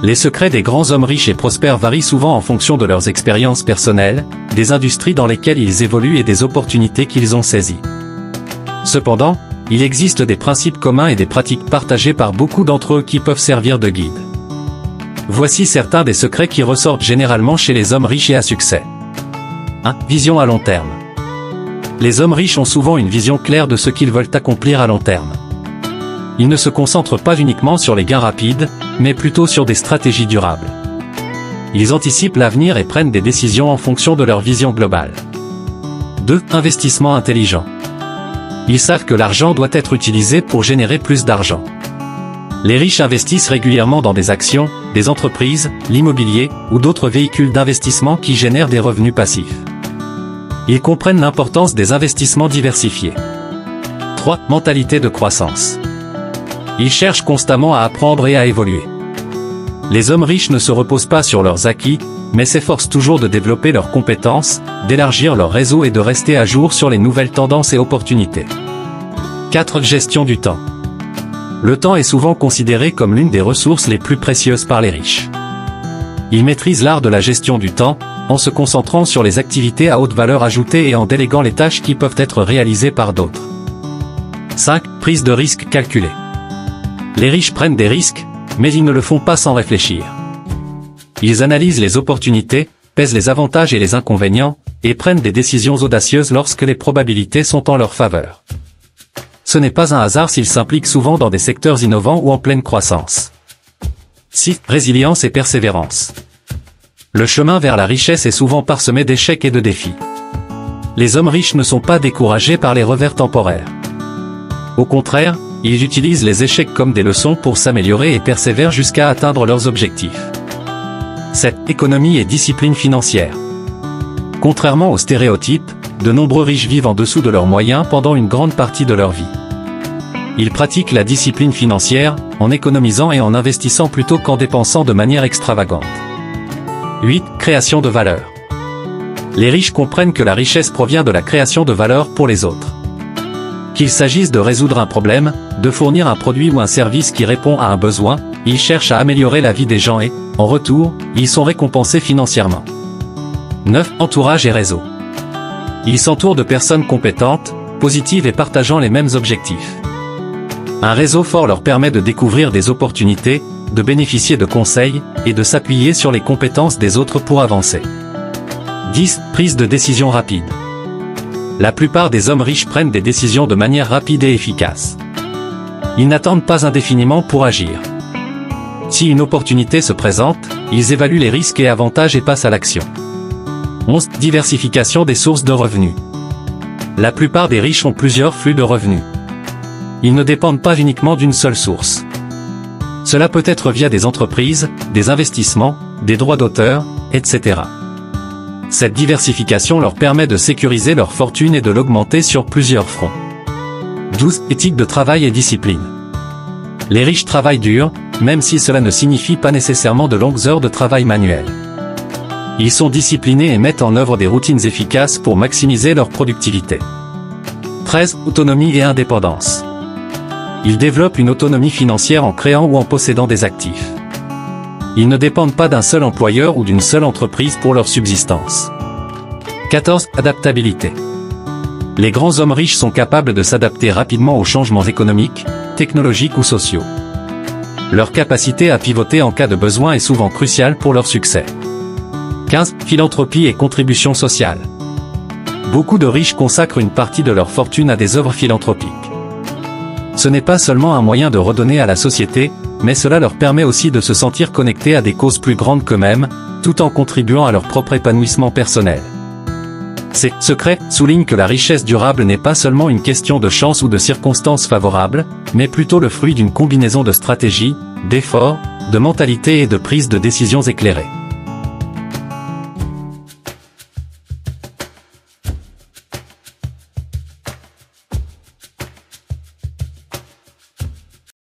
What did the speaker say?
Les secrets des grands hommes riches et prospères varient souvent en fonction de leurs expériences personnelles, des industries dans lesquelles ils évoluent et des opportunités qu'ils ont saisies. Cependant, il existe des principes communs et des pratiques partagées par beaucoup d'entre eux qui peuvent servir de guide. Voici certains des secrets qui ressortent généralement chez les hommes riches et à succès. 1. Vision à long terme. Les hommes riches ont souvent une vision claire de ce qu'ils veulent accomplir à long terme. Ils ne se concentrent pas uniquement sur les gains rapides, mais plutôt sur des stratégies durables. Ils anticipent l'avenir et prennent des décisions en fonction de leur vision globale. 2. Investissement intelligent. Ils savent que l'argent doit être utilisé pour générer plus d'argent. Les riches investissent régulièrement dans des actions, des entreprises, l'immobilier, ou d'autres véhicules d'investissement qui génèrent des revenus passifs. Ils comprennent l'importance des investissements diversifiés. 3. Mentalité de croissance. Ils cherchent constamment à apprendre et à évoluer. Les hommes riches ne se reposent pas sur leurs acquis, mais s'efforcent toujours de développer leurs compétences, d'élargir leur réseau et de rester à jour sur les nouvelles tendances et opportunités. 4. Gestion du temps. Le temps est souvent considéré comme l'une des ressources les plus précieuses par les riches. Ils maîtrisent l'art de la gestion du temps, en se concentrant sur les activités à haute valeur ajoutée et en déléguant les tâches qui peuvent être réalisées par d'autres. 5. Prise de risque calculée. Les riches prennent des risques, mais ils ne le font pas sans réfléchir. Ils analysent les opportunités, pèsent les avantages et les inconvénients, et prennent des décisions audacieuses lorsque les probabilités sont en leur faveur. Ce n'est pas un hasard s'ils s'impliquent souvent dans des secteurs innovants ou en pleine croissance. 6. Résilience et persévérance. Le chemin vers la richesse est souvent parsemé d'échecs et de défis. Les hommes riches ne sont pas découragés par les revers temporaires. Au contraire, ils utilisent les échecs comme des leçons pour s'améliorer et persévèrent jusqu'à atteindre leurs objectifs. 7. Économie et discipline financière. Contrairement aux stéréotypes, de nombreux riches vivent en dessous de leurs moyens pendant une grande partie de leur vie. Ils pratiquent la discipline financière, en économisant et en investissant plutôt qu'en dépensant de manière extravagante. 8. Création de valeur. Les riches comprennent que la richesse provient de la création de valeur pour les autres. Qu'il s'agisse de résoudre un problème, de fournir un produit ou un service qui répond à un besoin, ils cherchent à améliorer la vie des gens et, en retour, ils sont récompensés financièrement. 9. Entourage et réseau. Ils s'entourent de personnes compétentes, positives et partageant les mêmes objectifs. Un réseau fort leur permet de découvrir des opportunités, de bénéficier de conseils, et de s'appuyer sur les compétences des autres pour avancer. 10. Prise de décision rapide. La plupart des hommes riches prennent des décisions de manière rapide et efficace. Ils n'attendent pas indéfiniment pour agir. Si une opportunité se présente, ils évaluent les risques et avantages et passent à l'action. 11. Diversification des sources de revenus. La plupart des riches ont plusieurs flux de revenus. Ils ne dépendent pas uniquement d'une seule source. Cela peut être via des entreprises, des investissements, des droits d'auteur, etc. Cette diversification leur permet de sécuriser leur fortune et de l'augmenter sur plusieurs fronts. 12. Éthique de travail et discipline. Les riches travaillent dur, même si cela ne signifie pas nécessairement de longues heures de travail manuel. Ils sont disciplinés et mettent en œuvre des routines efficaces pour maximiser leur productivité. 13. Autonomie et indépendance. Ils développent une autonomie financière en créant ou en possédant des actifs. Ils ne dépendent pas d'un seul employeur ou d'une seule entreprise pour leur subsistance. 14. Adaptabilité. Les grands hommes riches sont capables de s'adapter rapidement aux changements économiques, technologiques ou sociaux. Leur capacité à pivoter en cas de besoin est souvent cruciale pour leur succès. 15. Philanthropie et contribution sociale. Beaucoup de riches consacrent une partie de leur fortune à des œuvres philanthropiques. Ce n'est pas seulement un moyen de redonner à la société, mais cela leur permet aussi de se sentir connectés à des causes plus grandes qu'eux-mêmes, tout en contribuant à leur propre épanouissement personnel. Ces secrets soulignent que la richesse durable n'est pas seulement une question de chance ou de circonstances favorables, mais plutôt le fruit d'une combinaison de stratégies, d'efforts, de mentalité et de prise de décisions éclairées.